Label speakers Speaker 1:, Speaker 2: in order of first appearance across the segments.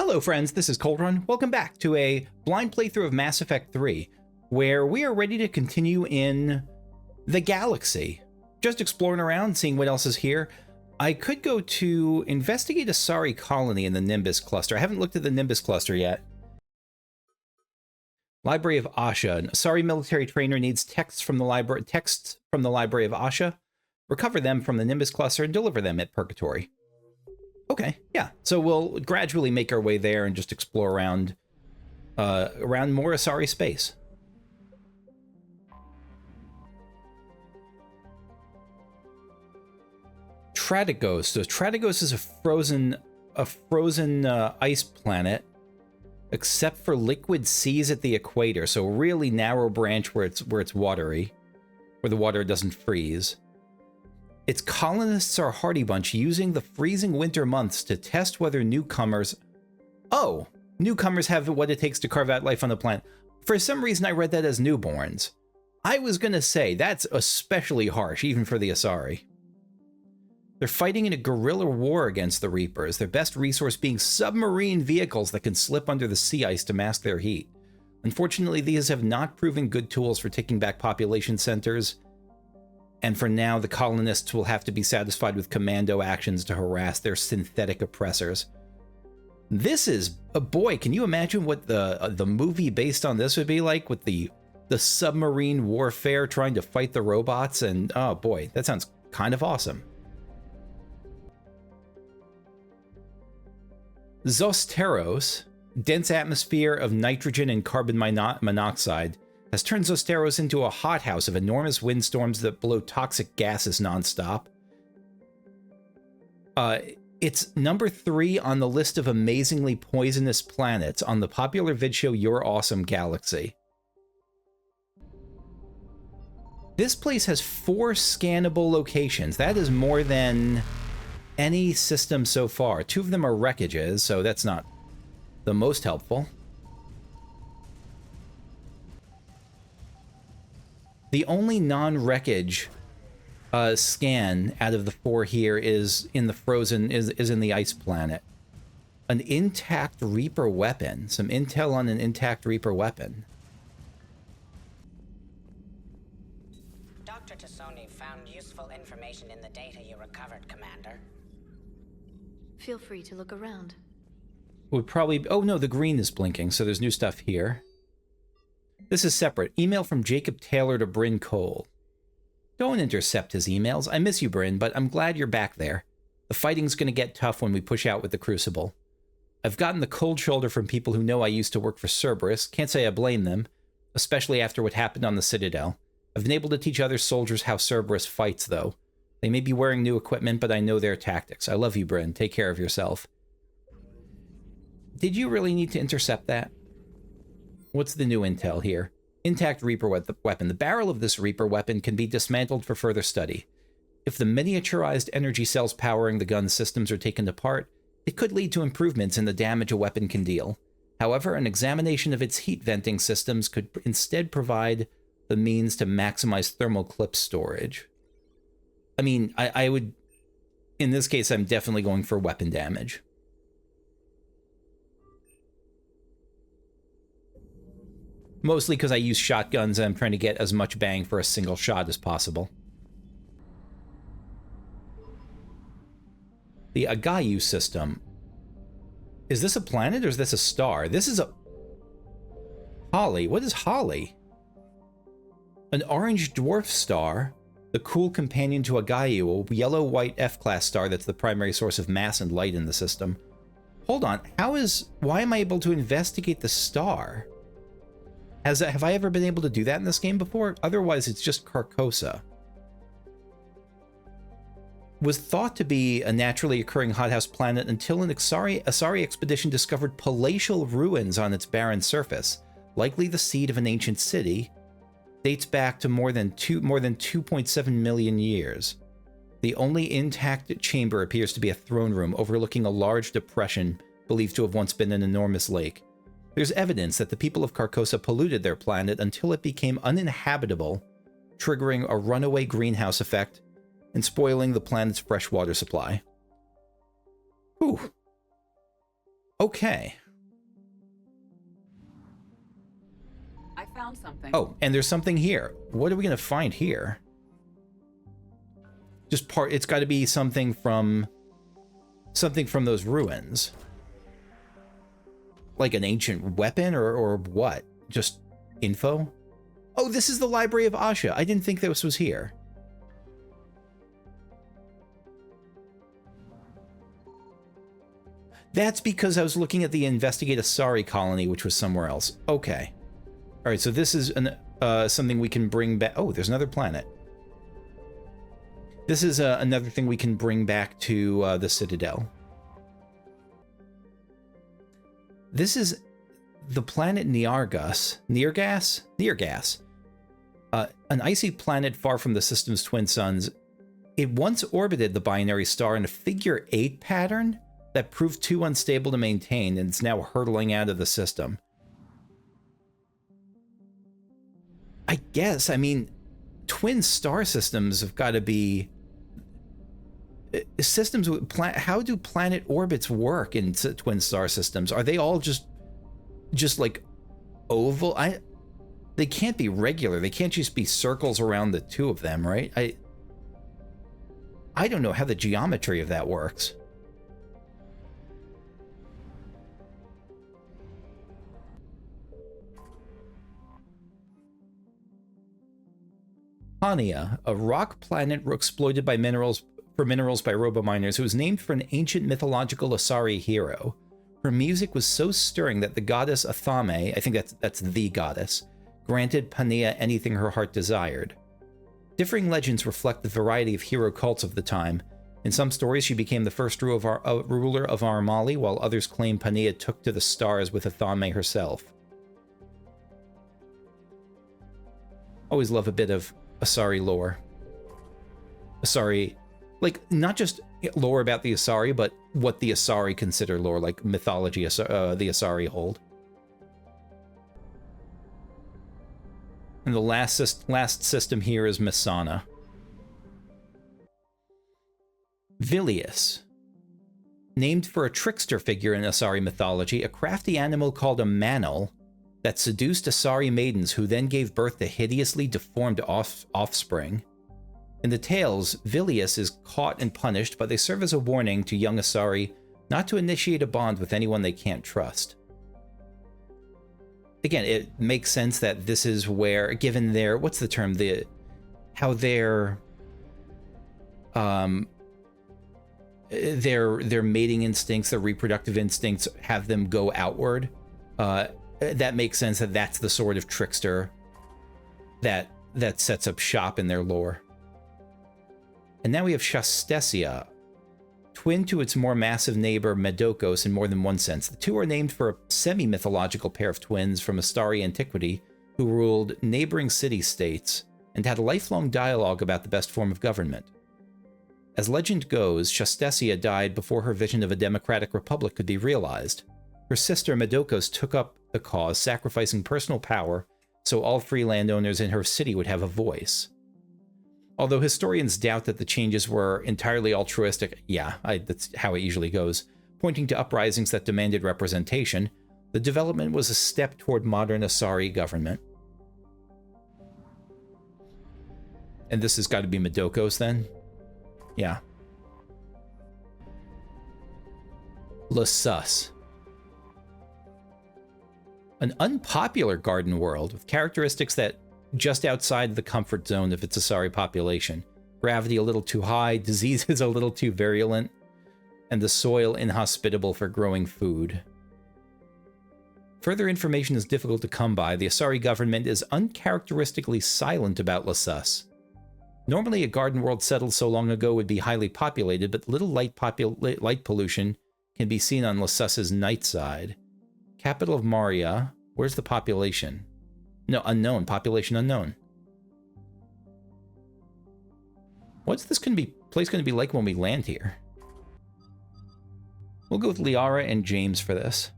Speaker 1: Hello friends, this is Coldrun. Welcome back to a blind playthrough of Mass Effect 3, where we are ready to continue in the galaxy. Just exploring around, seeing what else is here. I could go to investigate Asari colony in the Nimbus cluster. I haven't looked at the Nimbus cluster yet. Library of Asha. An Asari military trainer needs texts from the library of Asha. Recover them from the Nimbus cluster and deliver them at Purgatory. Okay, yeah. So we'll gradually make our way there and just explore around more Asari space. Tradigos. So Tradigos is a frozen ice planet, except for liquid seas at the equator. So a really narrow branch where it's watery, where the water doesn't freeze. Its colonists are a hardy bunch, using the freezing winter months to test whether newcomers have what it takes to carve out life on the planet. For some reason, I read that as newborns. I was gonna say, that's especially harsh, even for the Asari. They're fighting in a guerrilla war against the Reapers, their best resource being submarine vehicles that can slip under the sea ice to mask their heat. Unfortunately, these have not proven good tools for taking back population centers, and for now, the colonists will have to be satisfied with commando actions to harass their synthetic oppressors. This is, boy, can you imagine what the movie based on this would be like, with the submarine warfare trying to fight the robots? And oh boy, that sounds kind of awesome. Zosteros, dense atmosphere of nitrogen and carbon monoxide, has turned Zosteros into a hothouse of enormous windstorms that blow toxic gases nonstop. It's number 3 on the list of amazingly poisonous planets on the popular vid show Your Awesome Galaxy. This place has 4 scannable locations. That is more than any system so far. 2 of them are wreckages, so that's not the most helpful. The only non-wreckage scan out of the 4 here is in the frozen, is in the ice planet. An intact Reaper weapon. Some intel on an intact Reaper weapon.
Speaker 2: Dr. Tassoni found useful information in the data you recovered, Commander.
Speaker 3: Feel free to look around.
Speaker 1: Would probably... Oh no, the green is blinking, so there's new stuff here. This is separate. Email from Jacob Taylor to Bryn Cole. Don't intercept his emails. I miss you, Bryn, but I'm glad you're back there. The fighting's gonna get tough when we push out with the Crucible. I've gotten the cold shoulder from people who know I used to work for Cerberus. Can't say I blame them, especially after what happened on the Citadel. I've been able to teach other soldiers how Cerberus fights, though. They may be wearing new equipment, but I know their tactics. I love you, Bryn. Take care of yourself. Did you really need to intercept that? What's the new intel here? Intact Reaper weapon. The barrel of this Reaper weapon can be dismantled for further study. If the miniaturized energy cells powering the gun's systems are taken apart, it could lead to improvements in the damage a weapon can deal. However, an examination of its heat venting systems could instead provide the means to maximize thermal clip storage. I mean, I would... In this case, I'm definitely going for weapon damage. Mostly because I use shotguns and I'm trying to get as much bang for a single shot as possible. The Agayu system. Is this a planet or is this a star? This is a... Holly. What is Holly? An orange dwarf star. The cool companion to Agayu, a yellow-white F-class star that's the primary source of mass and light in the system. Hold on. Why am I able to investigate the star? Have I ever been able to do that in this game before? Otherwise, it's just Carcosa. Was thought to be a naturally occurring hothouse planet until an Asari expedition discovered palatial ruins on its barren surface, likely the seat of an ancient city. Dates back to more than 2.7 million years. The only intact chamber appears to be a throne room overlooking a large depression believed to have once been an enormous lake. There's evidence that the people of Carcosa polluted their planet until it became uninhabitable, triggering a runaway greenhouse effect and spoiling the planet's freshwater supply. Whew. Okay.
Speaker 4: I found something.
Speaker 1: Oh, and there's something here. What are we going to find here? Just part. It's got to be something from those ruins. Like an ancient weapon or what? Just info? Oh, this is the Library of Asha. I didn't think this was here. That's because I was looking at the Investigate Asari colony, which was somewhere else. Okay. All right, so this is something we can bring back. Oh, there's another planet. This is another thing we can bring back to the Citadel. This is the planet Neargas. Neargas. An icy planet far from the system's twin suns. It once orbited the binary star in a figure 8 pattern that proved too unstable to maintain, and it's now hurtling out of the system. I guess, I mean, twin star systems have got to be systems with how do planet orbits work in twin star systems? Are they all just like oval? They can't be regular. They can't just be circles around the two of them, right? I don't know how the geometry of that works. Hania, a rock planet exploited by minerals by robo-miners, who was named for an ancient mythological Asari hero. Her music was so stirring that the goddess Athame, I think that's the goddess, granted Pania anything her heart desired. Differing legends reflect the variety of hero cults of the time. In some stories, she became the first ruler of Armali, while others claim Pania took to the stars with Athame herself. Always love a bit of Asari lore. Asari, like, not just lore about the Asari, but what the Asari consider lore, like mythology the Asari hold. And the last system here is Masana. Vilius. Named for a trickster figure in Asari mythology, a crafty animal called a manal that seduced Asari maidens who then gave birth to hideously deformed offspring. In the tales, Vilius is caught and punished, but they serve as a warning to young Asari not to initiate a bond with anyone they can't trust. Again, it makes sense that this is where, given their, what's the term, how their mating instincts, their reproductive instincts have them go outward. That makes sense that that's the sort of trickster that sets up shop in their lore. And now we have Shastesia, twin to its more massive neighbor Medokos in more than one sense. The two are named for a semi-mythological pair of twins from Astari antiquity who ruled neighboring city-states and had a lifelong dialogue about the best form of government. As legend goes, Shastesia died before her vision of a democratic republic could be realized. Her sister Medokos took up the cause, sacrificing personal power so all free landowners in her city would have a voice. Although historians doubt that the changes were entirely altruistic, that's how it usually goes, pointing to uprisings that demanded representation, the development was a step toward modern Asari government. And this has got to be Medokos then? Yeah. Lasus. An unpopular garden world with characteristics that just outside the comfort zone of its Asari population. Gravity a little too high, diseases a little too virulent, and the soil inhospitable for growing food. Further information is difficult to come by. The Asari government is uncharacteristically silent about Lasus. Normally, a garden world settled so long ago would be highly populated, but little light pollution can be seen on Lasus's night side. Capital of Maria. Where's the population? No, unknown. Population unknown. What's this place going to be like when we land here? We'll go with Liara and James for this.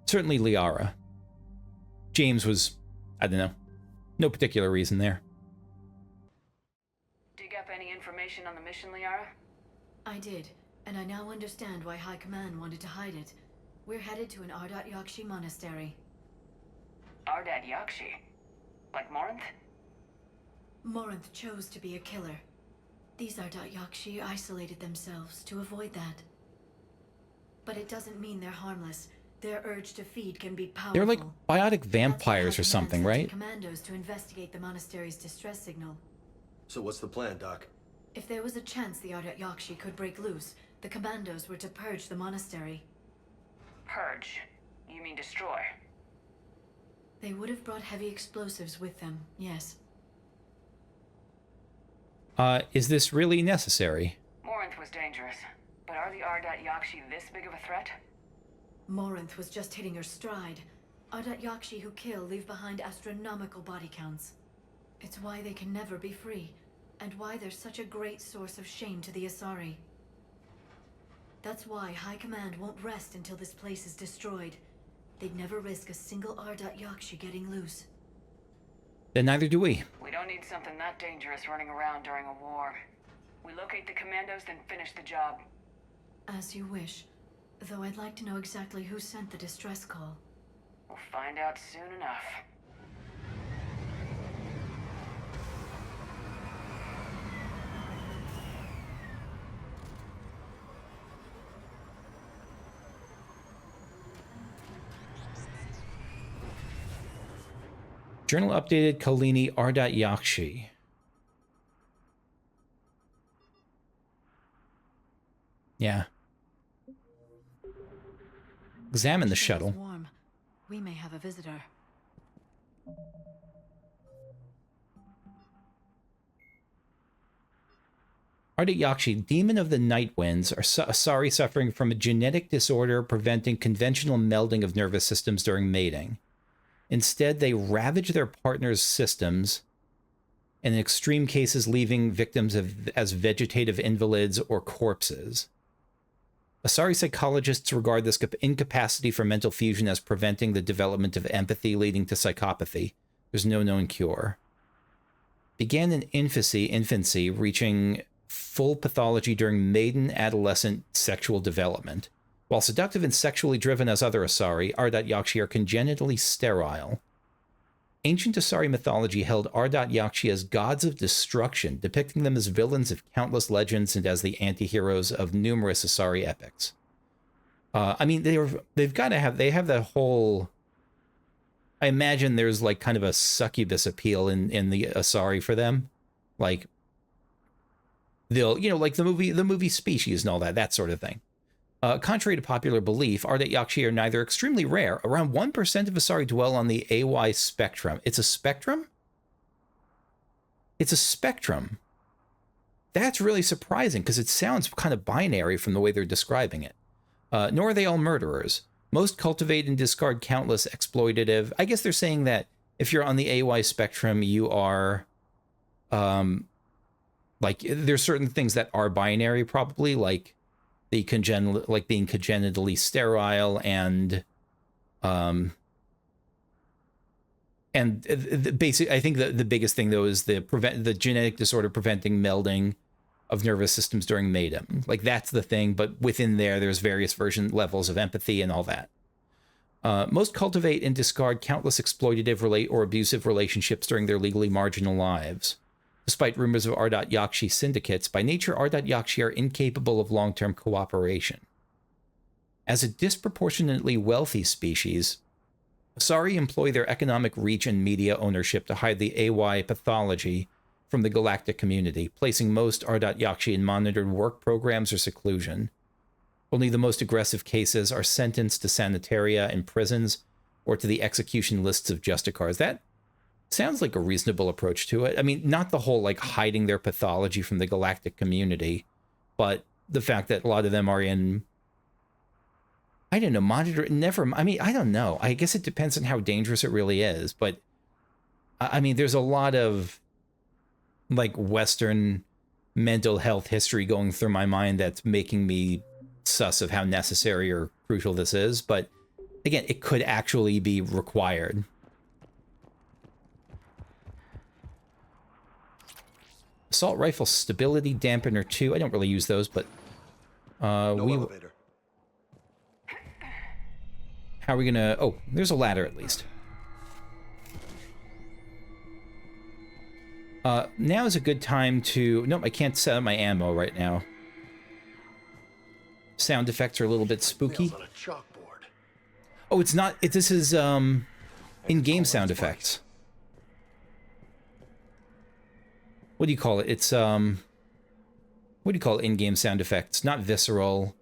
Speaker 1: Certainly Liara. James was, I don't know, no particular reason there.
Speaker 4: Dig up any information on the mission, Liara?
Speaker 3: I did. And I now understand why High Command wanted to hide it. We're headed to an Ardat-Yakshi monastery.
Speaker 4: Ardat-Yakshi? Like Morinth?
Speaker 3: Morinth chose to be a killer. These Ardat-Yakshi isolated themselves to avoid that. But it doesn't mean they're harmless. Their urge to feed can be powerful.
Speaker 1: They're like biotic vampires or something, right?
Speaker 3: Commandos to investigate the monastery's distress signal.
Speaker 5: So what's the plan, Doc?
Speaker 3: If there was a chance the Ardat-Yakshi could break loose, the commandos were to purge the monastery.
Speaker 4: Purge? You mean destroy?
Speaker 3: They would have brought heavy explosives with them, yes.
Speaker 1: Is this really necessary?
Speaker 4: Morinth was dangerous, but are the Ardat-Yakshi this big of a threat?
Speaker 3: Morinth was just hitting her stride. Ardat-Yakshi who kill leave behind astronomical body counts. It's why they can never be free, and why they're such a great source of shame to the Asari. That's why High Command won't rest until this place is destroyed. They'd never risk a single Ardat-Yakshi getting loose.
Speaker 1: Then neither do we.
Speaker 4: We don't need something that dangerous running around during a war. We locate the commandos, then finish the job.
Speaker 3: As you wish. Though I'd like to know exactly who sent the distress call.
Speaker 4: We'll find out soon enough.
Speaker 1: Journal updated Kalini Ardat-Yakshi. Yeah. Examine the shuttle.
Speaker 3: It's warm. We may have a visitor.
Speaker 1: Ardat-Yakshi, demon of the night winds, are Asari suffering from a genetic disorder preventing conventional melding of nervous systems during mating. Instead, they ravage their partner's systems, and in extreme cases leaving victims as vegetative invalids or corpses. Asari psychologists regard this incapacity for mental fusion as preventing the development of empathy, leading to psychopathy. There's no known cure. Began in infancy, reaching full pathology during maiden adolescent sexual development. While seductive and sexually driven as other Asari, Ardat-Yakshi are congenitally sterile. Ancient Asari mythology held Ardat-Yakshi as gods of destruction, depicting them as villains of countless legends and as the anti-heroes of numerous Asari epics. I mean, they have that whole... I imagine there's like kind of a succubus appeal in the Asari for them. Like, they'll, you know, like the movie Species and all that sort of thing. Contrary to popular belief, Ardat-Yakshi are neither extremely rare. Around 1% of Asari dwell on the AY spectrum. It's a spectrum? It's a spectrum. That's really surprising because it sounds kind of binary from the way they're describing it. Nor are they all murderers. Most cultivate and discard countless exploitative. I guess they're saying that if you're on the AY spectrum, you are... like, there's certain things that are binary, probably, like... being congenitally sterile and basic. I think the biggest thing though is the genetic disorder preventing melding of nervous systems during mating. Like that's the thing, but within there's various levels of empathy and all that. Most cultivate and discard countless exploitative or abusive relationships during their legally marginal lives. Despite rumors of Ardat-Yakshi syndicates, by nature, Ardat-Yakshi are incapable of long-term cooperation. As a disproportionately wealthy species, Asari employ their economic reach and media ownership to hide the AY pathology from the galactic community, placing most Ardat-Yakshi in monitored work programs or seclusion. Only the most aggressive cases are sentenced to sanitaria and prisons or to the execution lists of justicars. That sounds like a reasonable approach to it. I mean, not the whole, like, hiding their pathology from the galactic community, but the fact that a lot of them are in, I don't know, I don't know. I guess it depends on how dangerous it really is, but, I mean, there's a lot of, like, Western mental health history going through my mind that's making me sus of how necessary or crucial this is, but, again, it could actually be required. Assault rifle stability dampener 2. I don't really use those, but
Speaker 5: No
Speaker 1: we
Speaker 5: elevator.
Speaker 1: How are we gonna... Oh, there's a ladder at least. Now is a good time to... Nope, I can't set up my ammo right now. Sound effects are a little bit spooky.
Speaker 5: Nails on a chalkboard.
Speaker 1: Oh, it's not... this is, in-game sound effects. What do you call it? It's, what do you call it, in-game sound effects? Not visceral.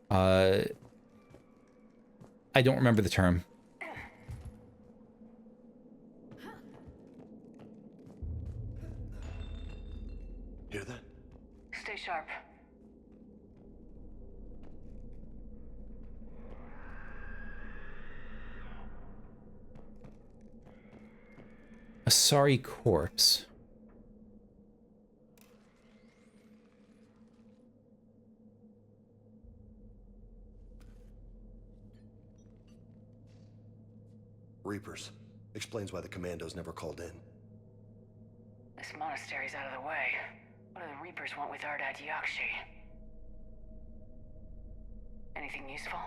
Speaker 1: I don't remember the term.
Speaker 5: Hear that?
Speaker 4: Stay sharp.
Speaker 1: Asari corpse.
Speaker 5: Reapers. Explains why the commandos never called in.
Speaker 4: This monastery's out of the way. What do the Reapers want with Ardat-Yakshi? Anything useful?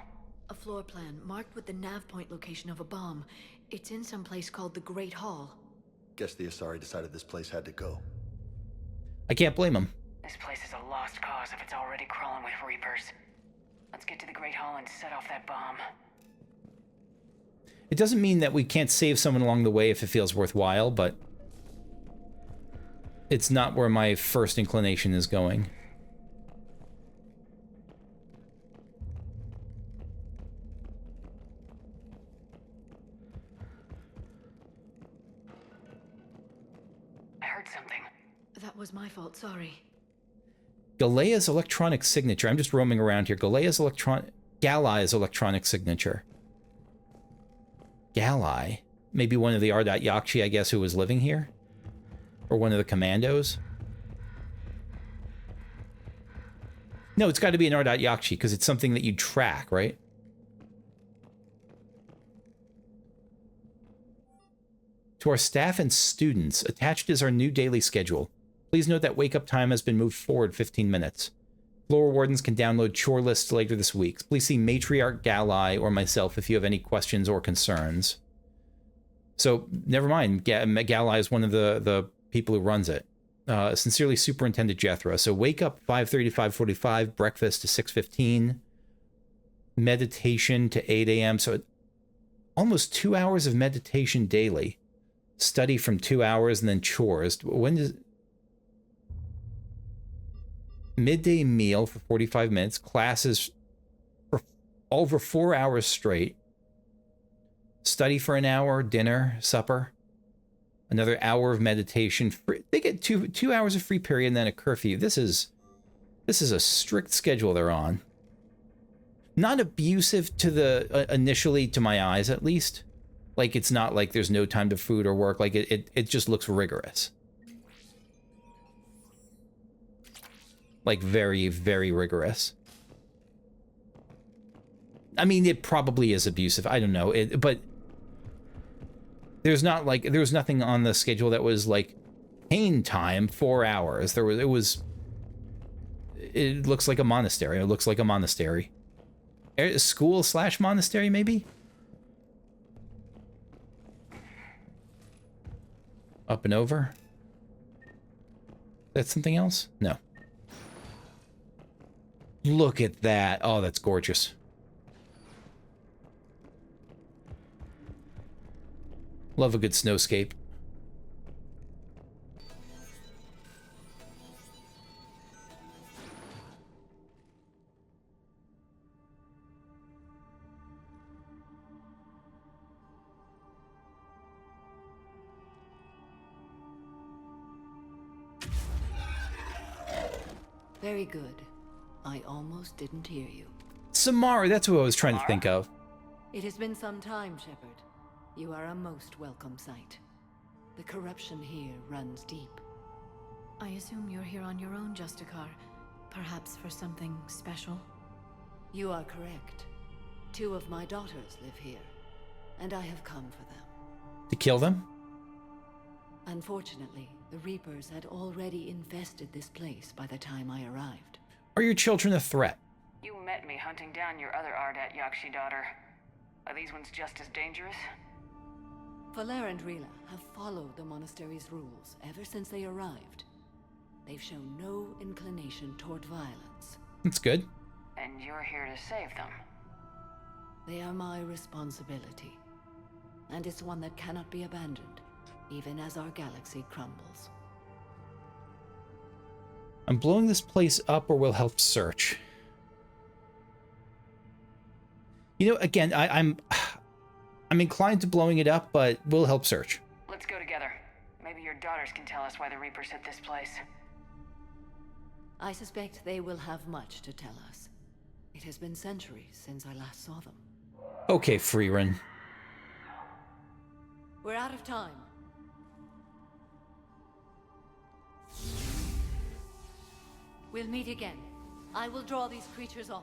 Speaker 3: A floor plan marked with the nav point location of a bomb. It's in some place called the Great Hall.
Speaker 5: Guess the Asari decided this place had to go.
Speaker 1: I can't blame him.
Speaker 4: This place is a lost cause if it's already crawling with Reapers. Let's get to the Great Hall and set off that bomb.
Speaker 1: It doesn't mean that we can't save someone along the way if it feels worthwhile, but it's not where my first inclination is going.
Speaker 4: I heard something.
Speaker 3: That was my fault, sorry.
Speaker 1: Galea's electronic signature. I'm just roaming around here. Galea's Galai's electronic signature. Galai? Maybe one of the Ardat-Yakshi, I guess, who was living here? Or one of the commandos? No, it's got to be an Ardat-Yakshi, because it's something that you track, right? To our staff and students, attached is our new daily schedule. Please note that wake-up time has been moved forward 15 minutes. Floor wardens can download chore lists later this week. Please see Matriarch Galai or myself if you have any questions or concerns. So, never mind. Galai is one of the people who runs it. Sincerely, Superintendent Jethro. So, wake up 5:30, 5:45, breakfast to 6:15, meditation to 8 a.m. So, almost 2 hours of meditation daily. Study from 2 hours and then chores. When does... Midday meal for 45 minutes. Classes for over 4 hours straight. Study for an hour. Dinner. Supper. Another hour of meditation. They get two hours of free period and then a curfew. This is a strict schedule they're on. Not abusive to the... initially, to my eyes at least. Like, it's not like there's no time to food or work. Like, it just looks rigorous. Like, very, very rigorous. I mean, it probably is abusive. I don't know. But there's not, like, there was nothing on the schedule that was, like, pain time, 4 hours. It looks like a monastery. It looks like a monastery. School/monastery, maybe? Up and over? That's something else? No. Look at that. Oh, that's gorgeous. Love a good snowscape.
Speaker 6: Very good. I almost didn't hear you.
Speaker 1: Samara, that's who I was trying to think of.
Speaker 6: It has been some time, Shepard. You are a most welcome sight. The corruption here runs deep.
Speaker 3: I assume you're here on your own, Justicar. Perhaps for something special?
Speaker 6: You are correct. 2 of my daughters live here, and I have come for them.
Speaker 1: To kill them?
Speaker 6: Unfortunately, the Reapers had already infested this place by the time I arrived.
Speaker 1: Are your children a threat?
Speaker 4: hunting down your other Ardat-Yakshi daughter. Are these ones just as dangerous?
Speaker 6: Valer and Rila have followed the monastery's rules ever since they arrived. They've shown no inclination toward violence.
Speaker 1: That's good.
Speaker 4: And you're here to save them.
Speaker 6: They are my responsibility. And it's one that cannot be abandoned, even as our galaxy crumbles.
Speaker 1: I'm blowing this place up or will help search. You know, again, I'm inclined to blowing it up, but we'll help search.
Speaker 4: Let's go together. Maybe your daughters can tell us why the Reapers hit this place.
Speaker 6: I suspect they will have much to tell us. It has been centuries since I last saw them.
Speaker 1: Okay, Freerun.
Speaker 6: We're out of time. We'll meet again. I will draw these creatures off.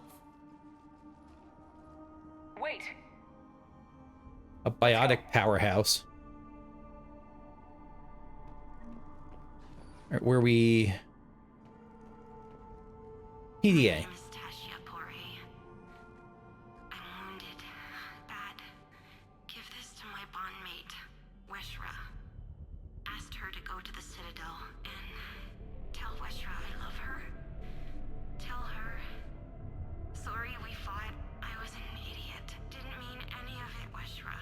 Speaker 4: Wait!
Speaker 1: A biotic powerhouse. All right, where we... PDA.
Speaker 7: I'm wounded. Bad. Give this to my bondmate, Weshra. Asked her to go to the Citadel and tell Weshra I love her. Tell her. Sorry we fought. I was an idiot. Didn't mean any of it, Weshra.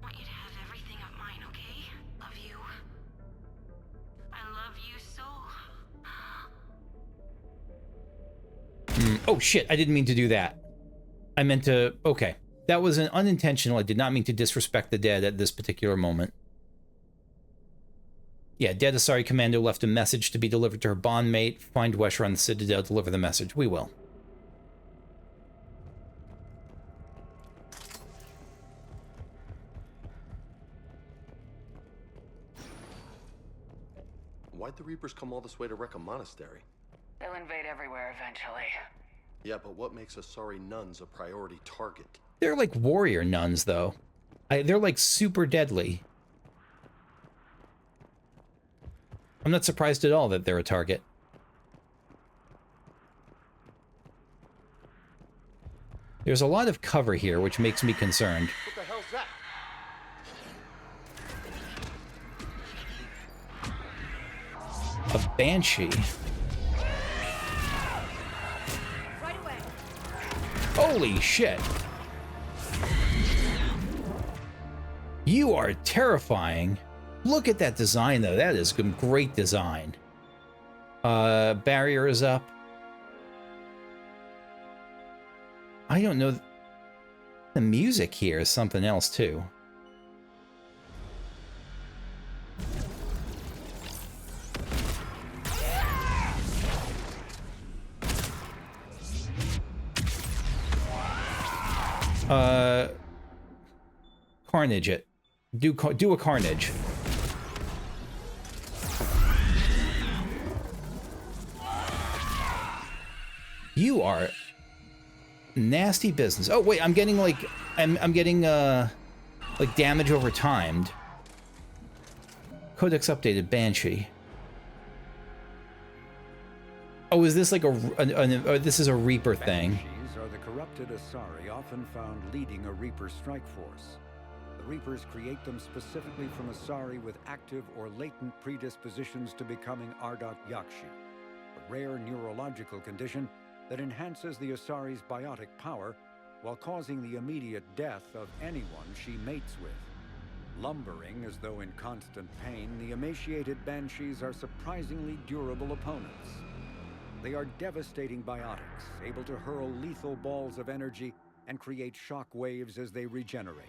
Speaker 7: Want you to have everything of mine, okay? Love you. I love you so.
Speaker 1: Oh shit, I didn't mean to do that. I meant to... Okay. That was an unintentional. I did not mean to disrespect the dead at this particular moment. Yeah, dead Asari Commando left a message to be delivered to her bondmate. Find Weshra on the Citadel, deliver the message. We will.
Speaker 5: Why'd the Reapers come all this way to wreck a monastery?
Speaker 4: They'll invade everywhere eventually.
Speaker 5: Yeah, but what makes Asari nuns a priority target?
Speaker 1: They're like warrior nuns, though. They're like super deadly. I'm not surprised at all that they're a target. There's a lot of cover here, which makes me concerned.
Speaker 5: What the hell's that?
Speaker 1: A Banshee.
Speaker 6: Right away.
Speaker 1: Holy shit. You are terrifying. Look at that design, though. That is some great design. Barrier is up. I don't know. The music here is something else, too. Carnage it. Do a carnage. You are nasty business. Oh wait, I'm getting like I'm getting like damage over timed. Codex updated Banshee. Oh, is this like this is a Reaper thing?
Speaker 8: Banshees are the corrupted Asari often found leading a Reaper strike force. The Reapers create them specifically from Asari with active or latent predispositions to becoming Ardat-Yakshi, a rare neurological condition that enhances the Asari's biotic power while causing the immediate death of anyone she mates with. Lumbering as though in constant pain, the emaciated Banshees are surprisingly durable opponents. They are devastating biotics, able to hurl lethal balls of energy and create shock waves as they regenerate.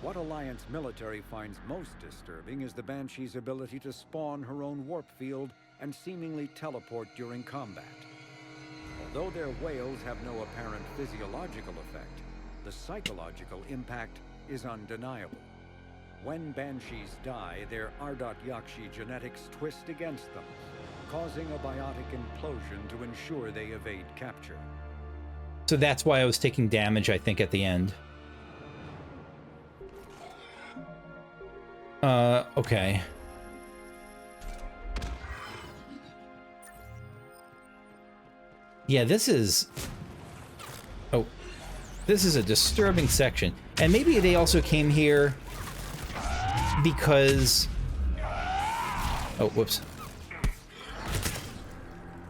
Speaker 8: What Alliance military finds most disturbing is the Banshee's ability to spawn her own warp field and seemingly teleport during combat. Although their wails have no apparent physiological effect, the psychological impact is undeniable. When Banshees die, their Ardat-Yakshi genetics twist against them, causing a biotic implosion to ensure they evade capture.
Speaker 1: So that's why I was taking damage, I think, at the end. Okay. Yeah, this is... Oh. This is a disturbing section. And maybe they also came here because... Oh, whoops.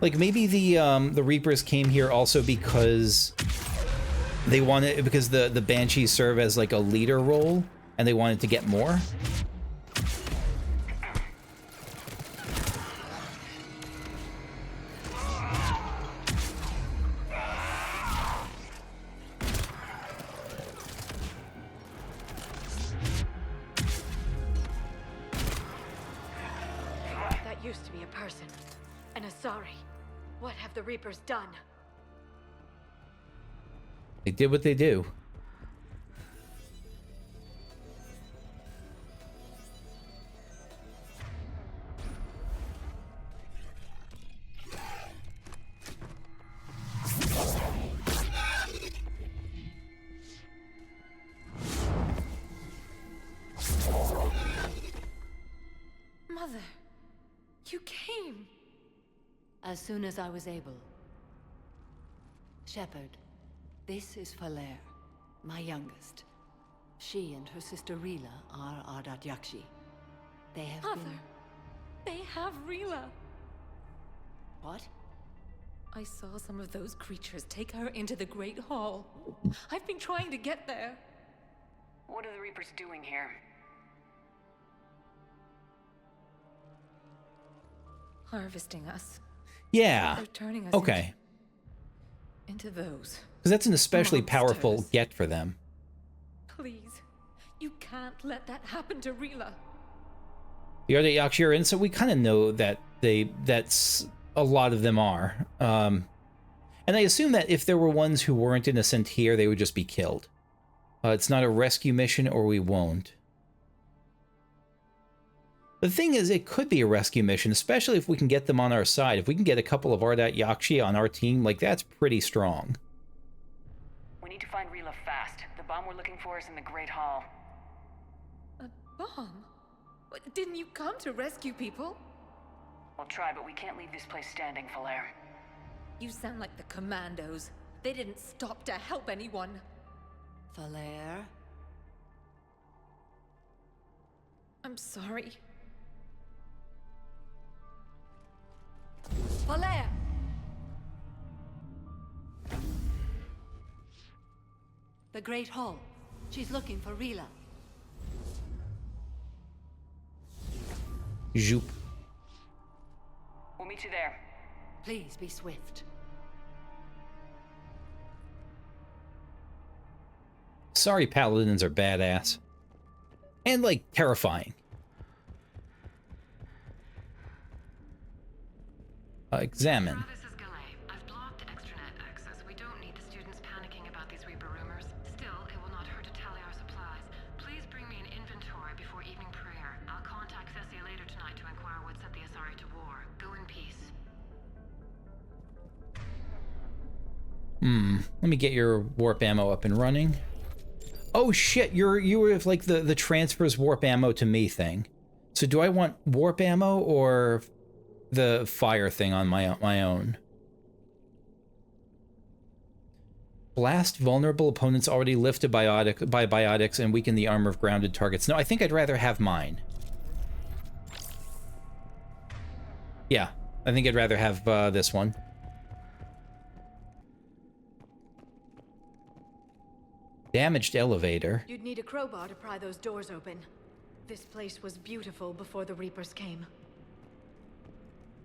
Speaker 1: Like, maybe the Reapers came here also because they wanted... Because the Banshees serve as, like, a leader role, and they wanted to get more?
Speaker 3: That used to be a person. An Asari. What have the Reapers done?
Speaker 1: They did what they do.
Speaker 3: Mother, you came.
Speaker 6: As soon as I was able. Shepherd, this is Falere, my youngest. She and her sister Rila are Ardat-Yakshi. They have
Speaker 3: Mother,
Speaker 6: been...
Speaker 3: they have Rila.
Speaker 6: What?
Speaker 3: I saw some of those creatures take her into the Great Hall. I've been trying to get there.
Speaker 4: What are the Reapers doing here?
Speaker 3: Harvesting us.
Speaker 1: Yeah.
Speaker 3: They're turning us
Speaker 1: Okay.
Speaker 3: into those.
Speaker 1: Because that's an especially powerful
Speaker 3: monsters.
Speaker 1: get for them.
Speaker 3: Please, you can't let that happen to Rila.
Speaker 1: The Ardat-Yakshi are in, so we kind of know that that's a lot of them are. And I assume that if there were ones who weren't innocent here, they would just be killed. It's not a rescue mission, or we won't. The thing is, it could be a rescue mission, especially if we can get them on our side. If we can get a couple of Ardat-Yakshi on our team, like, that's pretty strong.
Speaker 4: We need to find Rila fast. The bomb we're looking for is in the Great Hall.
Speaker 3: A bomb? What, didn't you come to rescue people?
Speaker 4: We'll try, but we can't leave this place standing, Falere.
Speaker 3: You sound like the Commandos. They didn't stop to help anyone.
Speaker 6: Falere?
Speaker 3: I'm sorry.
Speaker 6: Falere! The Great Hall. She's looking for Rila.
Speaker 1: Zoop.
Speaker 4: We'll meet you there.
Speaker 6: Please be swift.
Speaker 1: Sorry, paladins are badass. And, like, terrifying. Examine.
Speaker 7: This is Galay. I've blocked extranet access. We don't need the students panicking about these Reaper rumors. Still, it will not hurt to tally our supplies. Please bring me an inventory before evening prayer. I'll contact Thessia later tonight to inquire what set the Asari to war. Go in peace.
Speaker 1: Let me get your warp ammo up and running. Oh shit, you were like the transfers warp ammo to me thing. So do I want warp ammo or the fire thing on my own? Blast vulnerable opponents already lifted by biotics and weaken the armor of grounded targets. No, I think I'd rather have mine. Yeah, I think I'd rather have this one. Damaged elevator.
Speaker 3: You'd need a crowbar to pry those doors open. This place was beautiful before the Reapers came.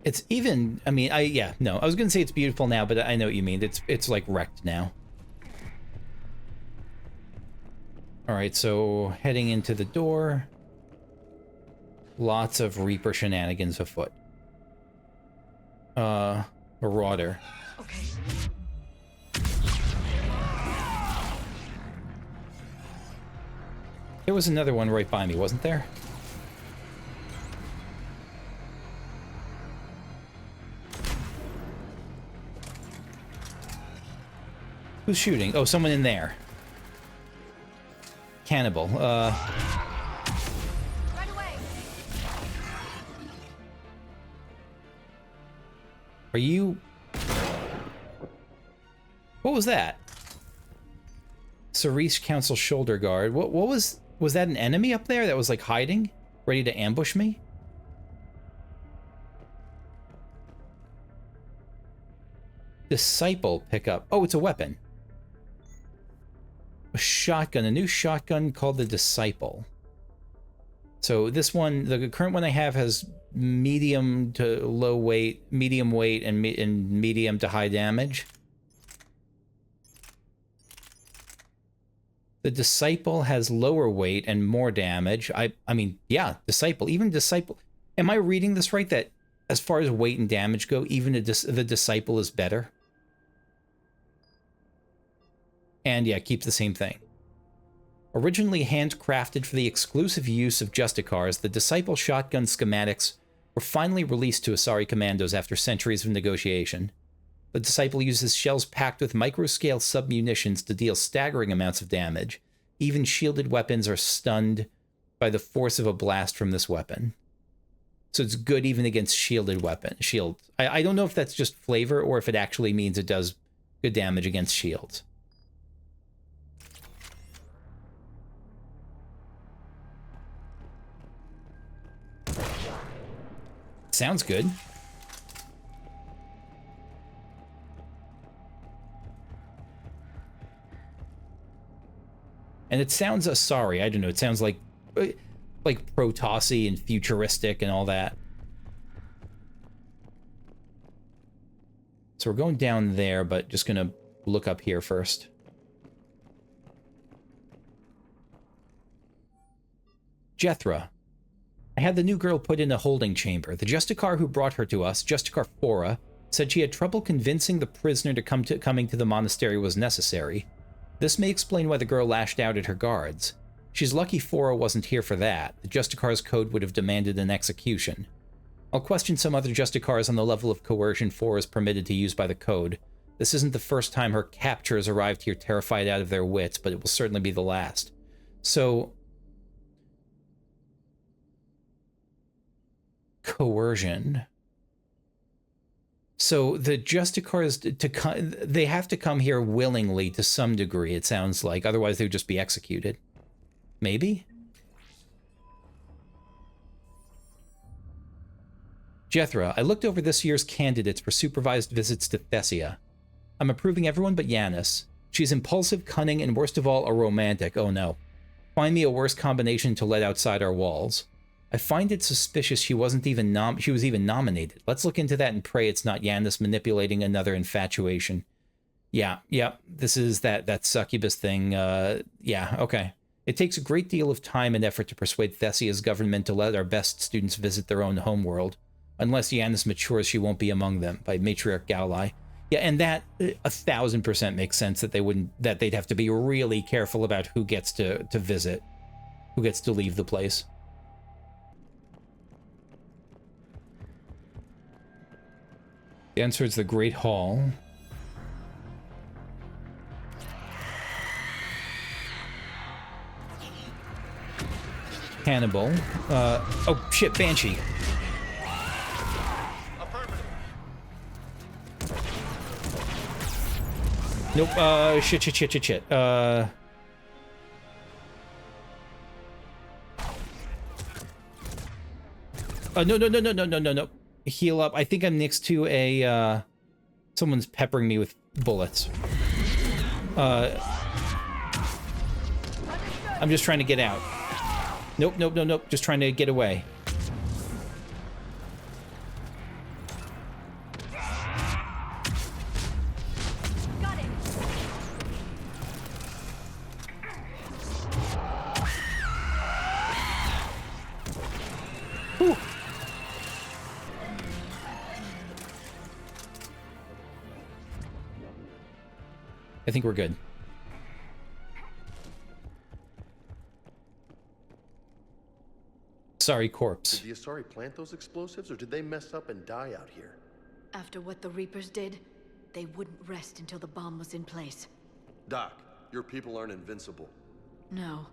Speaker 1: It's even, I mean, yeah, no, I was gonna say it's beautiful now, but I know what you mean. It's like wrecked now. All right, so heading into the door. Lots of Reaper shenanigans afoot. Marauder.
Speaker 3: Okay.
Speaker 1: There was another one right by me, wasn't there? Who's shooting? Oh, someone in there. Cannibal.
Speaker 3: Right away.
Speaker 1: Are you... What was that? Cerise Council Shoulder Guard. What was that an enemy up there that was like hiding? Ready to ambush me? Disciple pickup. Oh, it's a weapon. A shotgun. A new shotgun called the Disciple. So this one, the current one I have has medium to low weight, medium weight, and medium to high damage. The Disciple has lower weight and more damage. I mean, yeah, Disciple. Even Disciple. Am I reading this right? That as far as weight and damage go, even the Disciple is better? And yeah, keep the same thing. Originally handcrafted for the exclusive use of Justicars, the Disciple shotgun schematics were finally released to Asari commandos after centuries of negotiation. The Disciple uses shells packed with microscale submunitions to deal staggering amounts of damage. Even shielded weapons are stunned by the force of a blast from this weapon. So it's good even against shielded shields. I don't know if that's just flavor or if it actually means it does good damage against shields. Sounds good. And it sounds Asari. I don't know. It sounds like Protossy and futuristic and all that. So we're going down there, but just gonna look up here first. Jethra. I had the new girl put in a holding chamber. The Justicar who brought her to us, Justicar Fora, said she had trouble convincing the prisoner to coming to the monastery was necessary. This may explain why the girl lashed out at her guards. She's lucky Fora wasn't here for that. The Justicar's code would have demanded an execution. I'll question some other Justicars on the level of coercion Fora is permitted to use by the code. This isn't the first time her captors arrived here terrified out of their wits, but it will certainly be the last. So... coercion. So the Justicars, they have to come here willingly to some degree, it sounds like. Otherwise, they would just be executed. Maybe? Jethra, I looked over this year's candidates for supervised visits to Thessia. I'm approving everyone but Yanis. She's impulsive, cunning, and worst of all, a romantic. Oh no. Find me a worse combination to let outside our walls. I find it suspicious she was even nominated. Let's look into that and pray it's not Yanis manipulating another infatuation. Yeah, this is that succubus thing. Yeah, okay. It takes a great deal of time and effort to persuade Thessia's government to let our best students visit their own homeworld. Unless Yanis matures, she won't be among them, by Matriarch Galai. Yeah, and that 1000% makes sense that they'd have to be really careful about who gets to visit, who gets to leave the place. The answer is the Great Hall. Hannibal. Oh shit, Banshee. Nope, shit. No. Heal up. I think I'm next to a, someone's peppering me with bullets. I'm just trying to get out. Nope. Just trying to get away.
Speaker 3: Got it.
Speaker 1: Whew. I think we're good. Sorry, corpse.
Speaker 5: Did the Asari plant those explosives, or did they mess up and die out here?
Speaker 3: After what the Reapers did, they wouldn't rest until the bomb was in place.
Speaker 5: Doc, your people aren't invincible.
Speaker 3: No,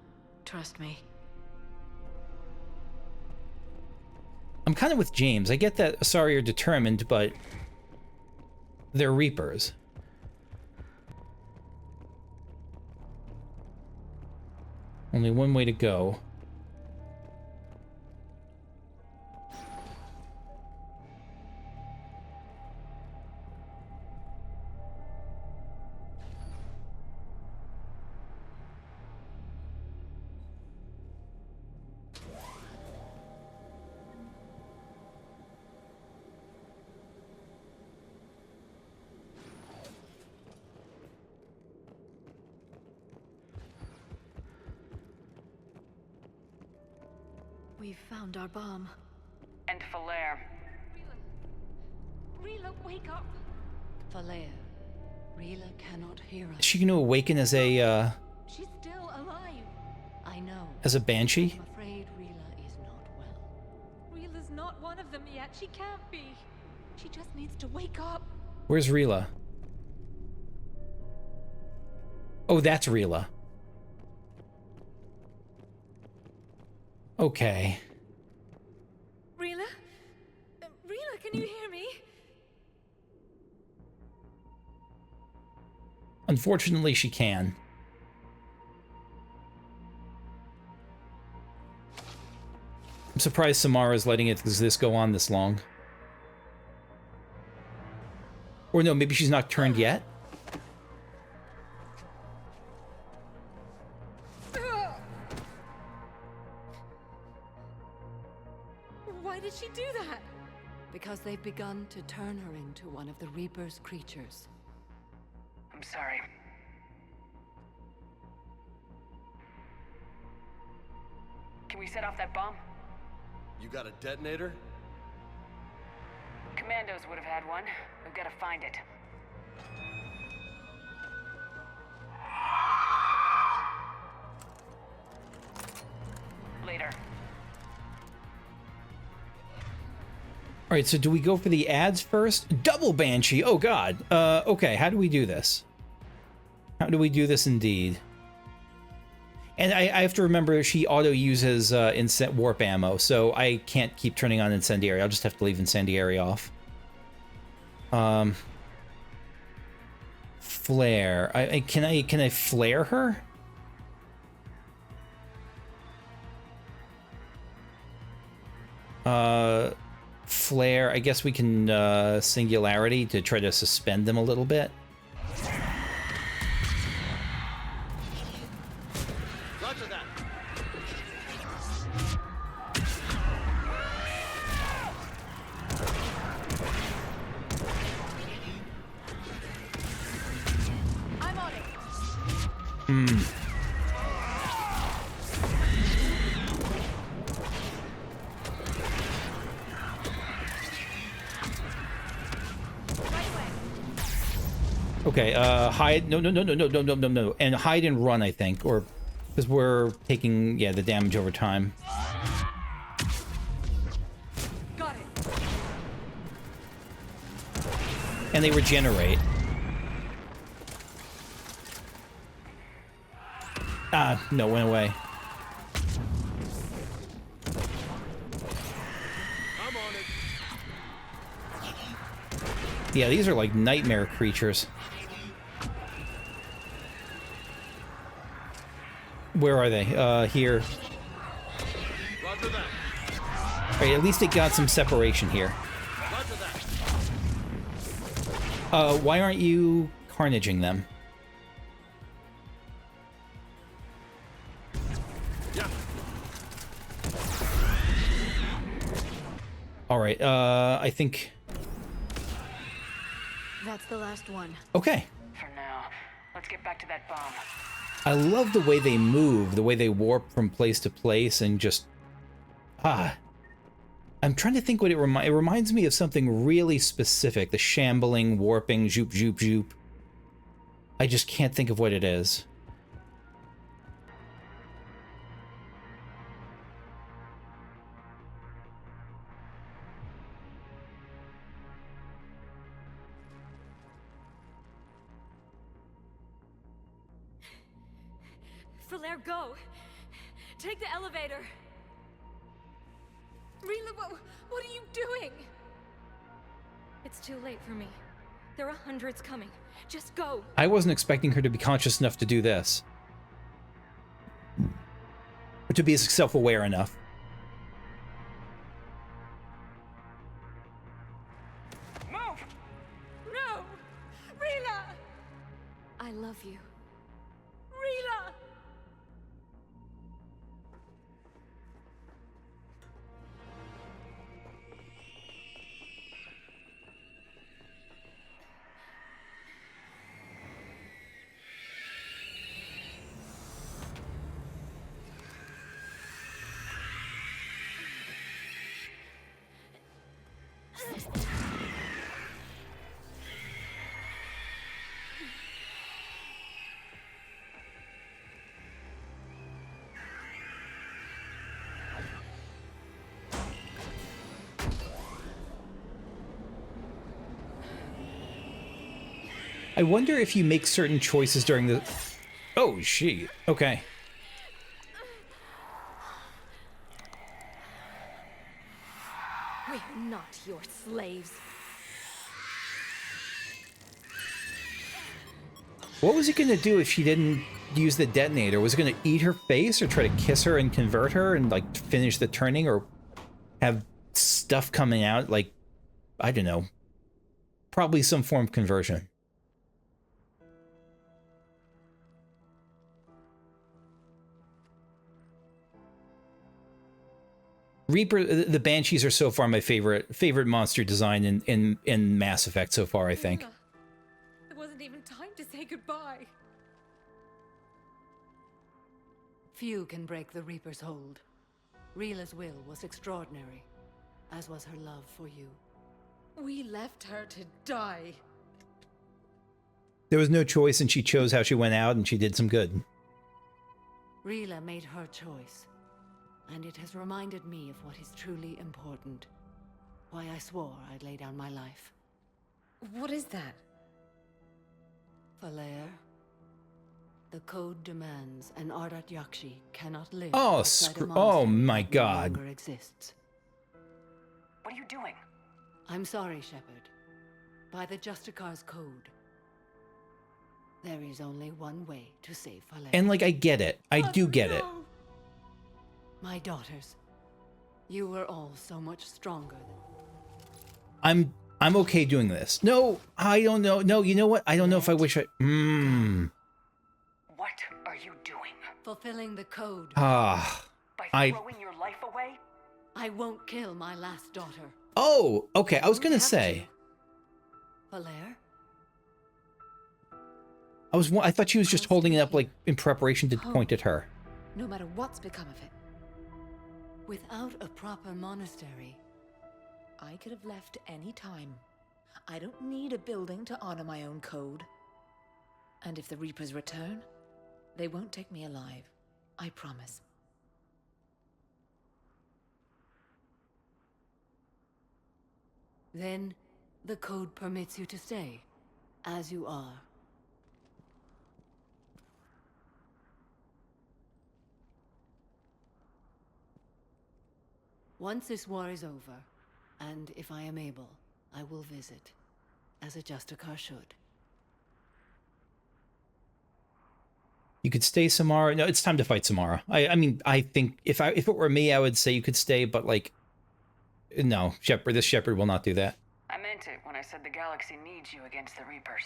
Speaker 3: trust me.
Speaker 1: I'm kind of with James. I get that Asari are determined, but they're Reapers. Only one way to go.
Speaker 3: We've found our bomb.
Speaker 4: And Falair.
Speaker 7: Rila, wake up.
Speaker 6: Falair, Rila cannot hear us.
Speaker 1: Is she going to awaken as a
Speaker 7: She's still alive.
Speaker 6: I know.
Speaker 1: as a banshee?
Speaker 6: I'm afraid Rila is not well.
Speaker 7: Rila's not one of them yet. She can't be. She just needs to wake up.
Speaker 1: Where's Rila? Oh, that's Rila. Okay.
Speaker 7: Rila? Rila, can you hear me?
Speaker 1: Unfortunately, she can. I'm surprised Samara's letting this go on this long. Or no, maybe she's not turned yet?
Speaker 7: Why did she do that?
Speaker 6: Because they've begun to turn her into one of the Reaper's creatures.
Speaker 4: I'm sorry. Can we set off that bomb?
Speaker 5: You got a detonator?
Speaker 4: Commandos would have had one. We've got to find it. Later.
Speaker 1: All right, so do we go for the ads first? Double Banshee. Oh God. Okay, how do we do this? How do we do this indeed? And I have to remember she auto uses warp ammo, so I can't keep turning on incendiary. I'll just have to leave incendiary off. Flare. Can I flare her? Flare. I guess we can singularity to try to suspend them a little bit.
Speaker 5: Roger that.
Speaker 7: I'm on it.
Speaker 1: Okay, hide. No. And hide and run, I think. Or, because we're taking, yeah, the damage over time.
Speaker 7: Got it.
Speaker 1: And they regenerate. Ah, no, went away.
Speaker 5: I'm on it.
Speaker 1: Yeah, these are like nightmare creatures. Where are they? Here.
Speaker 5: Roger that.
Speaker 1: Right, at least it got some separation here.
Speaker 5: Roger that.
Speaker 1: Why aren't you carnaging them?
Speaker 5: Yeah.
Speaker 1: Alright, I think...
Speaker 3: That's the last one.
Speaker 1: Okay.
Speaker 4: For now, let's get back to that bomb.
Speaker 1: I love the way they move, the way they warp from place to place, and just... I'm trying to think what it reminds... It reminds me of something really specific. The shambling, warping, zoop, zoop, zoop. I just can't think of what it is.
Speaker 7: Falair, go. Take the elevator. Rila, what are you doing? It's too late for me. There are hundreds coming. Just go.
Speaker 1: I wasn't expecting her to be conscious enough to do this. to be self-aware enough.
Speaker 4: Move! No! Rila!
Speaker 6: I love you.
Speaker 4: Rila!
Speaker 1: I wonder if you make certain choices during the... Oh, shit. Okay.
Speaker 6: We're not your slaves.
Speaker 1: What was he gonna do if she didn't use the detonator? Was it gonna eat her face or try to kiss her and convert her and, like, finish the turning or have stuff coming out? Like, I don't know. Probably some form of conversion. Reaper, the Banshees are so far my favorite monster design in Mass Effect so far, I think.
Speaker 9: There wasn't even time to say goodbye.
Speaker 6: Few can break the Reaper's hold. Rila's will was extraordinary, as was her love for you.
Speaker 9: We left her to die.
Speaker 1: There was no choice, and she chose how she went out, and she did some good.
Speaker 6: Rila made her choice, and it has reminded me of what is truly important. Why I swore I'd lay down my life.
Speaker 9: What is that?
Speaker 6: Valair, the code demands an Ardat-Yakshi cannot live
Speaker 1: Oh,
Speaker 6: outside a
Speaker 1: oh
Speaker 6: monastery
Speaker 1: my
Speaker 6: that
Speaker 1: God.
Speaker 6: No longer exists.
Speaker 4: What are you doing?
Speaker 6: I'm sorry, Shepard. By the Justicar's code, there is only one way to save Valair.
Speaker 1: And, like, I get it. I do get it.
Speaker 6: My daughters, you were all so much stronger than...
Speaker 1: I'm okay doing this. No, I don't know. No, you know what? I don't know if I wish I...
Speaker 4: What are you doing?
Speaker 6: Fulfilling the code.
Speaker 4: By throwing your life away?
Speaker 6: I won't kill my last daughter.
Speaker 1: Oh, okay. I was gonna say...
Speaker 6: Valair?
Speaker 1: I thought she was just holding it up, like, in preparation to point at her.
Speaker 9: No matter what's become of it.
Speaker 6: Without a proper monastery,
Speaker 9: I could have left any time. I don't need a building to honor my own code. And if the Reapers return, they won't take me alive. I promise.
Speaker 6: then the code permits you to stay, as you are. Once this war is over, and if I am able, I will visit, as a Justicar should.
Speaker 1: You could stay, Samara. No, it's time to fight Samara. I mean, I think if it were me, I would say you could stay, but like, no, Shepard. This Shepard will not do that.
Speaker 4: I meant it when I said the galaxy needs you against the Reapers.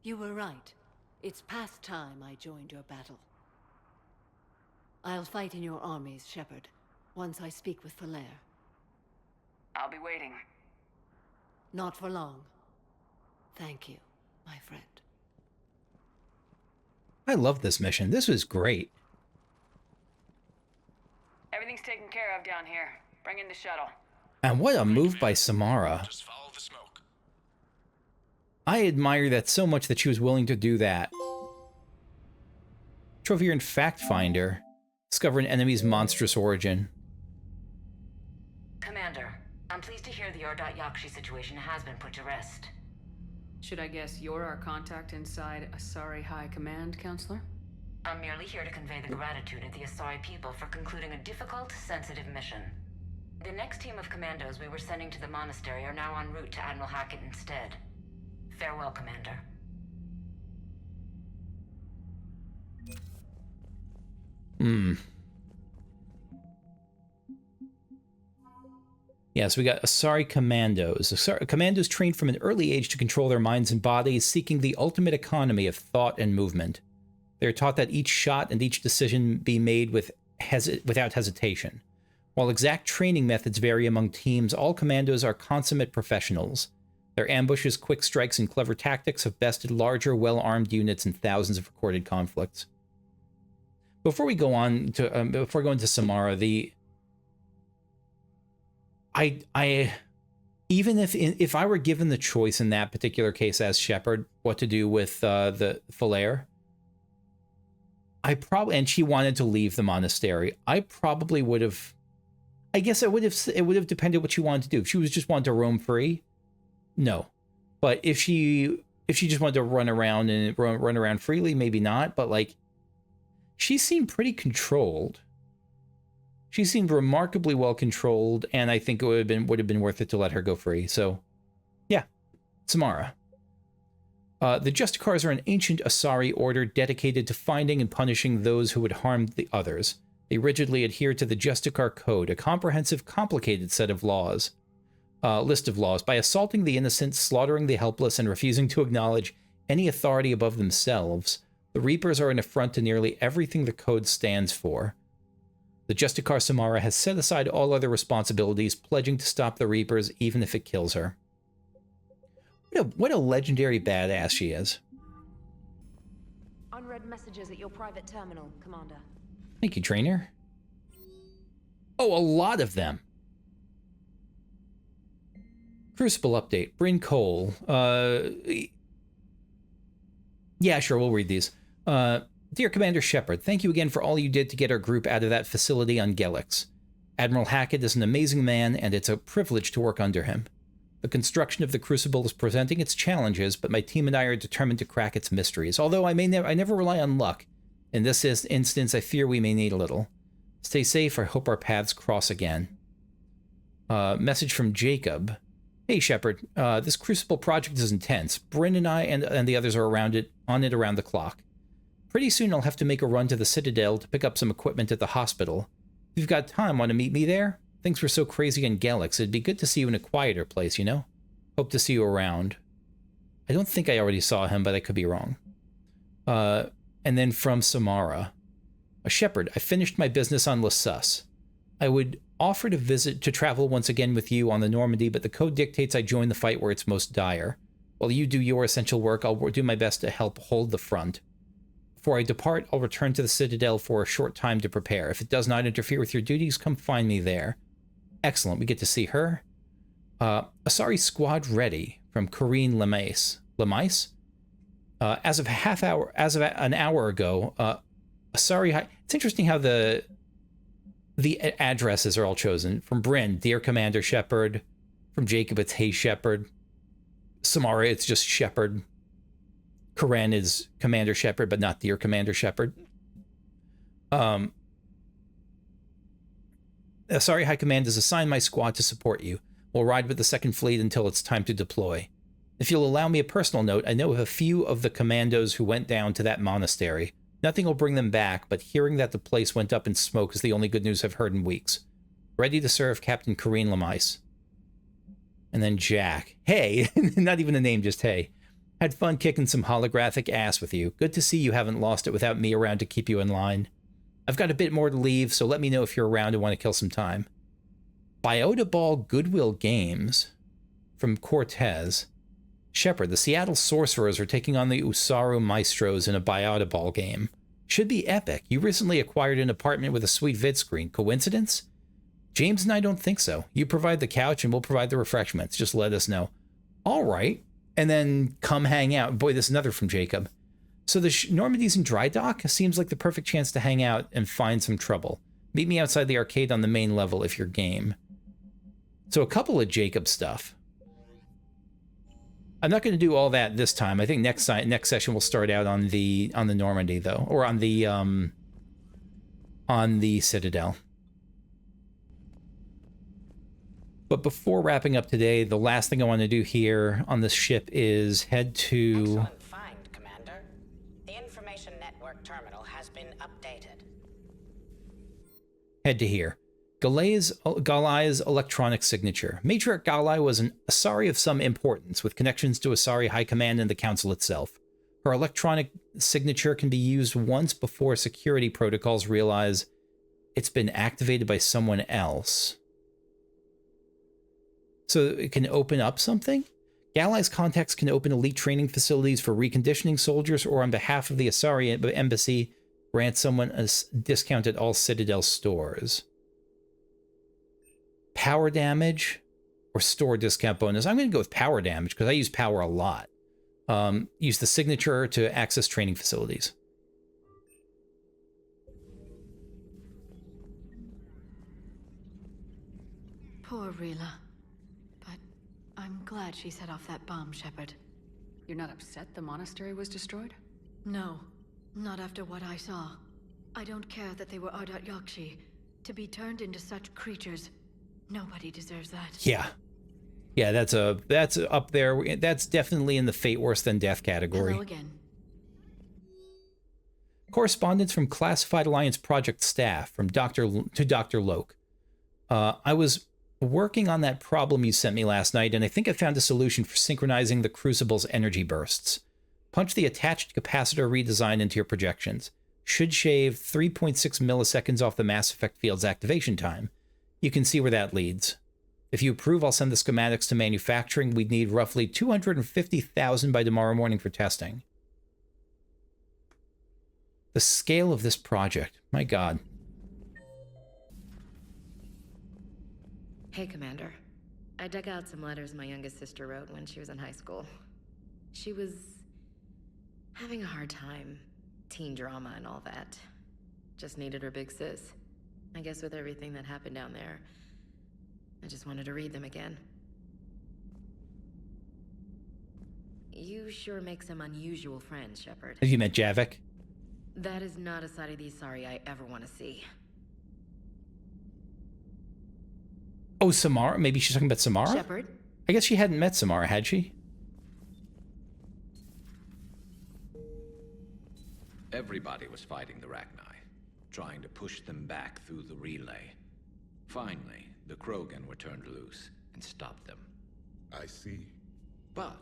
Speaker 6: You were right. It's past time I joined your battle. I'll fight in your armies, Shepard, once I speak with Valair.
Speaker 4: I'll be waiting.
Speaker 6: Not for long. Thank you, my friend.
Speaker 1: I love this mission. This was great.
Speaker 4: Everything's taken care of down here. Bring in the shuttle.
Speaker 1: And what a move by Samara.
Speaker 10: Just follow the smoke.
Speaker 1: I admire that so much that she was willing to do that. Trophy and Fact Finder. Discover an enemy's monstrous origin.
Speaker 11: Commander, I'm pleased to hear the Ardat-Yakshi situation has been put to rest.
Speaker 4: Should I guess you're our contact inside Asari High Command, Counselor?
Speaker 11: I'm merely here to convey the gratitude of the Asari people for concluding a difficult, sensitive mission. The next team of commandos we were sending to the Monastery are now en route to Admiral Hackett instead. Farewell, Commander.
Speaker 1: Yeah, so we got Asari commandos. Commandos trained from an early age to control their minds and bodies, seeking the ultimate economy of thought and movement. They are taught that each shot and each decision be made without hesitation. While exact training methods vary among teams, all commandos are consummate professionals. Their ambushes, quick strikes, and clever tactics have bested larger, well-armed units in thousands of recorded conflicts. Before we go on to before going to Samara, even if I were given the choice in that particular case as Shepard, what to do with the Falair, and she wanted to leave the monastery, I probably would have. I guess it would have depended what she wanted to do. If she was just wanted to roam free, no. But if she just wanted to run around freely, maybe not. But like, she seemed pretty controlled. She seemed remarkably well controlled, and I think it would have been worth it to let her go free. So, yeah, Samara. The Justicars are an ancient Asari order dedicated to finding and punishing those who would harm the others. They rigidly adhere to the Justicar Code, a comprehensive, complicated list of laws. By assaulting the innocent, slaughtering the helpless, and refusing to acknowledge any authority above themselves, the Reapers are an affront to nearly everything the Code stands for. The Justicar Samara has set aside all other responsibilities, pledging to stop the Reapers even if it kills her. What a legendary badass she is.
Speaker 10: Unread messages at your private terminal, Commander.
Speaker 1: Thank you, Trainer. Oh, a lot of them. Crucible update. Bryn Cole. Yeah, sure, we'll read these. Dear Commander Shepard, thank you again for all you did to get our group out of that facility on Gelix. Admiral Hackett is an amazing man, and it's a privilege to work under him. The construction of the Crucible is presenting its challenges, but my team and I are determined to crack its mysteries. Although I never rely on luck. In this instance, I fear we may need a little. Stay safe. I hope our paths cross again. Message from Jacob. Hey, Shepard. This Crucible project is intense. Bryn and I and the others are on it around the clock. Pretty soon I'll have to make a run to the Citadel to pick up some equipment at the hospital. If you've got time, want to meet me there? Things were so crazy in Gelix. It'd be good to see you in a quieter place, you know? Hope to see you around. I don't think I already saw him, but I could be wrong. And then from Samara. Shepard, I finished my business on Lassus. I would offer to travel once again with you on the Normandy, but the code dictates I join the fight where it's most dire. While you do your essential work, I'll do my best to help hold the front. Before I depart, I'll return to the Citadel for a short time to prepare. If it does not interfere with your duties, come find me there. Excellent, we get to see her. Asari squad ready from Corrine Lemais. Lemais? As of an hour ago, Asari. It's interesting how the addresses are all chosen. From Bryn, Dear Commander Shepard. From Jacob, it's Hey Shepard. Samara, it's just Shepard. Karen is Commander Shepard, but not Dear Commander Shepard. Asari High Command has assigned my squad to support you. We'll ride with the 2nd Fleet until it's time to deploy. If you'll allow me a personal note, I know of a few of the commandos who went down to that monastery. Nothing will bring them back, but hearing that the place went up in smoke is the only good news I've heard in weeks. Ready to serve, Captain Corrine Lemais. And then Jack. Hey, not even a name, just hey. Had fun kicking some holographic ass with you. Good to see you haven't lost it without me around to keep you in line. I've got a bit more to leave, so let me know if you're around and want to kill some time. Biota Ball Goodwill Games from Cortez. Shepard, the Seattle Sorcerers are taking on the Usaru Maestros in a Biota Ball game. Should be epic. You recently acquired an apartment with a sweet vid screen. Coincidence? James and I don't think so. You provide the couch and we'll provide the refreshments. Just let us know. All right. And then come hang out. Boy, this is another from Jacob. So the Normandy's in dry dock? Seems like the perfect chance to hang out and find some trouble. Meet me outside the arcade on the main level if you're game. So a couple of Jacob stuff. I'm not going to do all that this time. I think next session we'll start out on the Normandy though, or on the Citadel. But before wrapping up today, the last thing I want to do here on this ship is head to...
Speaker 2: Excellent find, Commander. The information network terminal has been updated.
Speaker 1: Head to here. Galai's electronic signature. Matriarch Galai was an Asari of some importance, with connections to Asari High Command and the Council itself. Her electronic signature can be used once before security protocols realize it's been activated by someone else. So it can open up something? Galai's contacts can open elite training facilities for reconditioning soldiers, or on behalf of the Asari embassy, grant someone a discount at all Citadel stores. Power damage or store discount bonus. I'm going to go with power damage because I use power a lot. Use the signature to access training facilities.
Speaker 3: Poor Rila. But I'm glad she set off that bomb, Shepard.
Speaker 4: You're not upset the monastery was destroyed?
Speaker 3: No, not after what I saw. I don't care that they were Ardat-Yakshi. To be turned into such creatures, nobody deserves that.
Speaker 1: Yeah. Yeah, that's up there. That's definitely in the fate worse than death category.
Speaker 3: Hello again.
Speaker 1: Correspondence from Classified Alliance project staff from Dr. Loke. I was working on that problem you sent me last night, and I think I found a solution for synchronizing the Crucible's energy bursts. Punch the attached capacitor redesign into your projections. Should shave 3.6 milliseconds off the Mass Effect field's activation time. You can see where that leads. If you approve, I'll send the schematics to manufacturing. We'd need roughly 250,000 by tomorrow morning for testing. The scale of this project. My God.
Speaker 12: Hey, Commander. I dug out some letters my youngest sister wrote when she was in high school. She was having a hard time. Teen drama and all that. Just needed her big sis. I guess with everything that happened down there, I just wanted to read them again. You sure make some unusual friends, Shepard.
Speaker 1: Have you met Javik?
Speaker 12: That is not a side of the Asari I ever want to see.
Speaker 1: Oh, Samara? Maybe she's talking about Samara?
Speaker 12: Shepard?
Speaker 1: I guess she hadn't met Samara, had she?
Speaker 13: Everybody was fighting the Rachni, trying to push them back through the relay. Finally, the Krogan were turned loose and stopped them.
Speaker 14: I see.
Speaker 13: But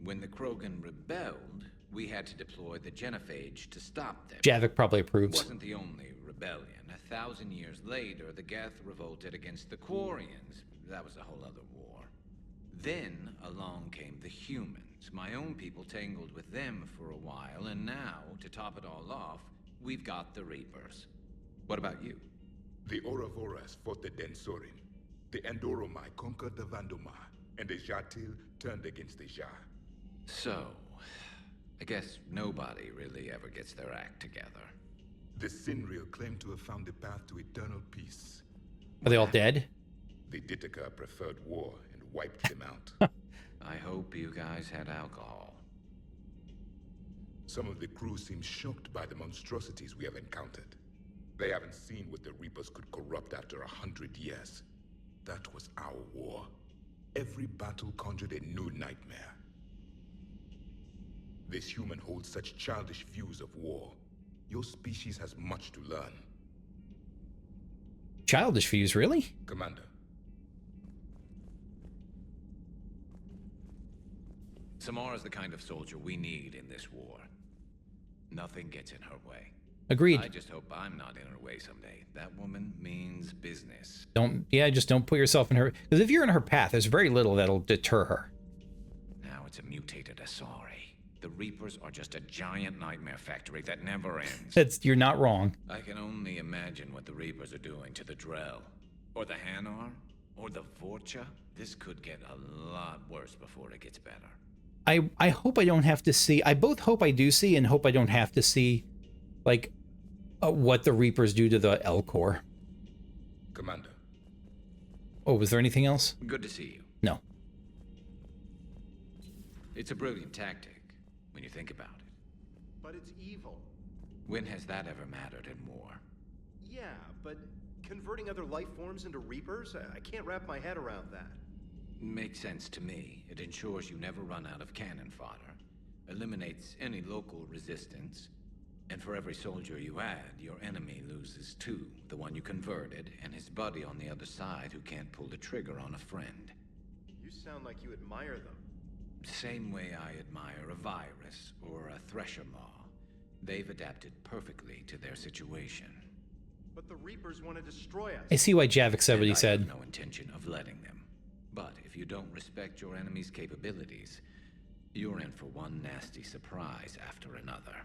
Speaker 13: when the Krogan rebelled, we had to deploy the genophage to stop them.
Speaker 1: Javik probably approves.
Speaker 13: It wasn't the only rebellion. 1,000 years later, the Geth revolted against the Quarians. That was a whole other war. Then along came the humans. My own people tangled with them for a while, and now, to top it all off, we've got the Reapers. What about you?
Speaker 14: The Ouroboros fought the Densorin. The Andoromai conquered the Vandomar, and the Jatil turned against the Jah.
Speaker 13: So, I guess nobody really ever gets their act together.
Speaker 14: The Sinreal claimed to have found the path to eternal peace.
Speaker 1: Are they all dead?
Speaker 14: The Ditaka preferred war and wiped them out.
Speaker 13: I hope you guys had alcohol.
Speaker 14: Some of the crew seem shocked by the monstrosities we have encountered. They haven't seen what the Reapers could corrupt after 100 years. That was our war. Every battle conjured a new nightmare. This human holds such childish views of war. Your species has much to learn.
Speaker 1: Childish views, really?
Speaker 14: Commander.
Speaker 13: Samara's the kind of soldier we need in this war. Nothing gets in her way.
Speaker 1: Agreed.
Speaker 13: I just hope I'm not in her way someday. That woman means business.
Speaker 1: Just don't put yourself in her... Because if you're in her path, there's very little that'll deter her.
Speaker 13: Now it's a mutated Asari. The Reapers are just a giant nightmare factory that never ends.
Speaker 1: You're not wrong.
Speaker 13: I can only imagine what the Reapers are doing to the Drell. Or the Hanar. Or the Vorcha. This could get a lot worse before it gets better.
Speaker 1: I hope I don't have to see... I both hope I do see and hope I don't have to see, like, what the Reapers do to the Elcor.
Speaker 14: Commander.
Speaker 1: Oh, was there anything else?
Speaker 13: Good to see you.
Speaker 1: No.
Speaker 13: It's a brilliant tactic, when you think about it.
Speaker 15: But it's evil.
Speaker 13: When has that ever mattered in war?
Speaker 15: Yeah, but converting other life forms into Reapers? I can't wrap my head around that.
Speaker 13: Makes sense to me. It ensures you never run out of cannon fodder, eliminates any local resistance, And for every soldier you add, your enemy loses two. The one you converted, and his buddy on the other side who can't pull the trigger on a friend.
Speaker 15: You sound like you admire them.
Speaker 13: Same way I admire a virus or a thresher maw. They've adapted perfectly to their situation.
Speaker 15: But the Reapers want to destroy us.
Speaker 1: I see why Javik said what he said.
Speaker 13: I have no intention of letting them. But if you don't respect your enemy's capabilities, you're in for one nasty surprise after another.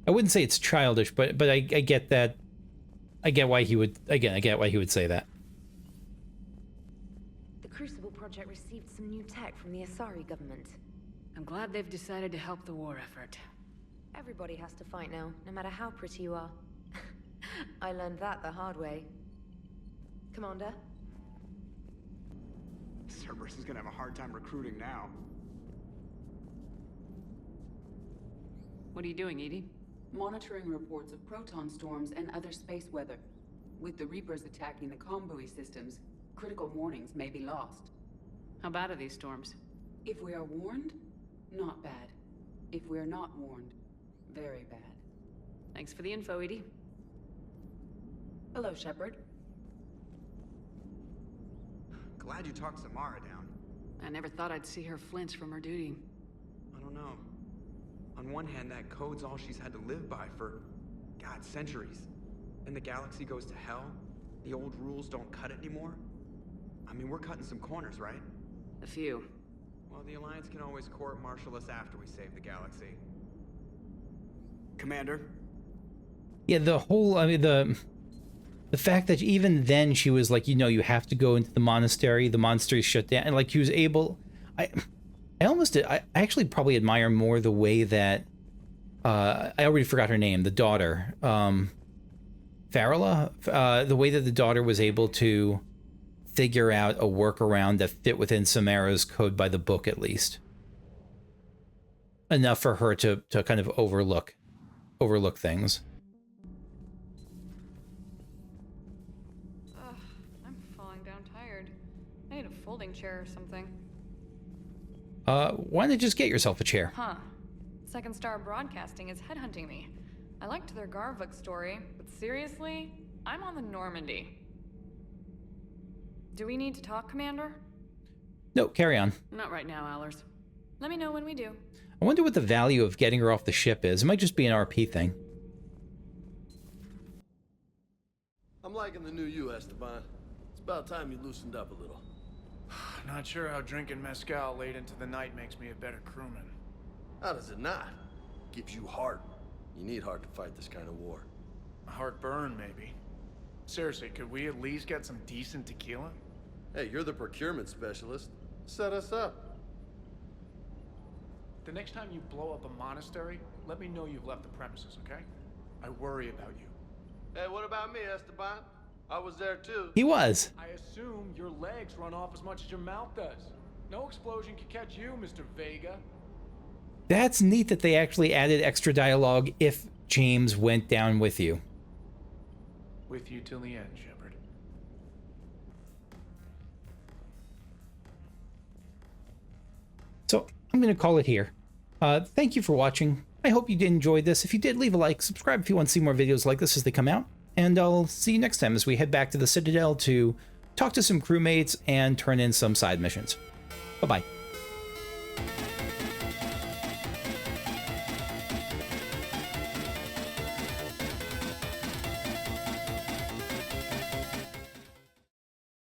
Speaker 1: I wouldn't say it's childish, but I get that. I get why he would. Again, I get why he would say that.
Speaker 10: The Crucible Project received some new tech from the Asari government.
Speaker 4: I'm glad they've decided to help the war effort.
Speaker 10: Everybody has to fight now, no matter how pretty you are. I learned that the hard way. Commander?
Speaker 16: Cerberus is gonna have a hard time recruiting now.
Speaker 4: What are you doing, Edie?
Speaker 17: Monitoring reports of proton storms and other space weather. With the Reapers attacking the comm buoy systems, critical warnings may be lost.
Speaker 4: How bad are these storms?
Speaker 17: If we are warned, not bad. If we are not warned, very bad.
Speaker 4: Thanks for the info, Edie.
Speaker 17: Hello, Shepard.
Speaker 16: Glad you talked Samara down.
Speaker 4: I never thought I'd see her flinch from her duty.
Speaker 16: I don't know. On one hand, that code's all she's had to live by for, God, centuries. And the galaxy goes to hell. The old rules don't cut it anymore. I mean, we're cutting some corners, right?
Speaker 4: A few.
Speaker 16: Well, the Alliance can always court-martial us after we save the galaxy. Commander?
Speaker 1: Yeah, the whole, I mean, the fact that even then she was like, you know, you have to go into the monastery's shut down, and like he was able, I actually probably admire more the way that, I already forgot her name, the daughter, Farala, the way that the daughter was able to figure out a workaround that fit within Samara's code by the book, at least. Enough for her to kind of overlook things.
Speaker 18: Ugh, I'm falling down tired. I need a folding chair or something.
Speaker 1: Why not just get yourself a chair?
Speaker 18: Huh. Second Star Broadcasting is headhunting me. I liked their Garvuk story, but seriously, I'm on the Normandy. Do we need to talk, Commander?
Speaker 1: No, carry on.
Speaker 18: Not right now, Allers. Let me know when we do.
Speaker 1: I wonder what the value of getting her off the ship is. It might just be an RP thing.
Speaker 5: I'm liking the new you, Esteban. It's about time you loosened up a little.
Speaker 19: Not sure how drinking mezcal late into the night makes me a better crewman.
Speaker 5: How does it not? Gives you heart. You need heart to fight this kind of war.
Speaker 19: A heartburn, maybe. Seriously, could we at least get some decent tequila?
Speaker 5: Hey, you're the procurement specialist. Set us up.
Speaker 19: The next time you blow up a monastery, let me know you've left the premises, okay? I worry about you.
Speaker 5: Hey, what about me, Esteban? I was there too.
Speaker 1: He was.
Speaker 19: I assume your legs run off as much as your mouth does. No explosion can catch you, Mr. Vega.
Speaker 1: That's neat that they actually added extra dialogue if James went down with you.
Speaker 19: With you till the end, Shepard.
Speaker 1: So I'm going to call it here. Thank you for watching. I hope you did enjoy this. If you did, leave a like, subscribe if you want to see more videos like this as they come out. And I'll see you next time as we head back to the Citadel to talk to some crewmates and turn in some side missions. Bye-bye.